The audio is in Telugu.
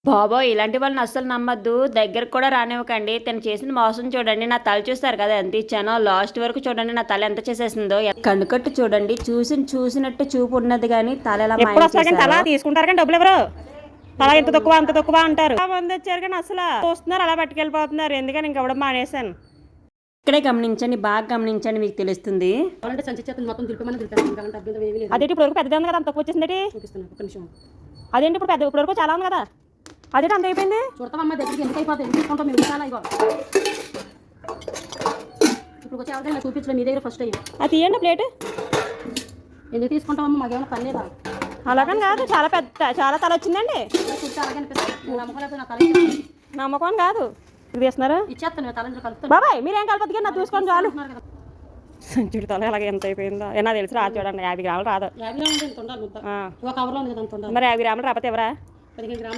బాబోయ్! ఇలాంటి వాళ్ళని అస్సలు నమ్మొద్దు. దగ్గరికి కూడా రానివ్వకండి. తను చేసిన మోసం చూడండి. నా తల చూసారు కదా ఎంత ఇచ్చానో. లాస్ట్ వరకు చూడండి నా తల ఎంత చేసేసిందో. కన్నుకట్టు చూడండి. చూసినట్టు చూపు ఉన్నది గానీ తల ఎలా ఎప్పుడు మాయం వస్తారు కానీ తల చేశారో. తీసుకుంటారు కానీ డబ్బులు ఎవరు తల ఇంత తక్కువ అంత తక్కువ అంటారు. మంది వచ్చారు కానీ అసలు చూస్తున్నారు అలా పట్టుకెళ్ళిపోతున్నారు. ఎందుకని ఇంక ఇవ్వడం మానేశాను. ఇక్కడే గమనించండి, బాగా గమనించండి, మీకు తెలుస్తుంది. అదేంటి ఇప్పుడు వరకు పెద్దది ఉంది కదా అంత తక్కువ వచ్చేసింది. అదేంటి ఇప్పుడు పెద్ద ఇప్పుడు వరకు చాలా ఉంది కదా. అదేంటి అంత అయిపోయింది. చూడతామమ్మ దగ్గరికి ఎందుకు అయిపోతుంది తీసుకుంటాం మేము చాలా ఇవ్వ ఇప్పుడు వచ్చి ఎవరికైనా చూపించడం మీ దగ్గర ఫస్ట్ అయ్యి అది తీయండి ప్లేట్. ఎందుకు తీసుకుంటామమ్మ మాకేమైనా పని లేదా. అలాగని కాదు చాలా పెద్ద చాలా తల వచ్చిందండి. చూస్తే అలాగే అనిపిస్తుంది నమ్మకం నా తల నమ్మకం కాదు ఇది తీస్తున్నారా ఇచ్చేస్తాను తల కలుపుతాను బాబాయ్ మీరేం కలపదు నా చూసుకొని చాలు. సంచుడు తల అలాగే ఎంత అయిపోయిందో ఏనా తెలుసు రాదు చూడండి 50 గ్రాములు రాదు. 50 గ్రాములు ఎంత ఉండాలి మరి 50 గ్రాములు రాకపోతే ఎవరా 15 గ్రాములు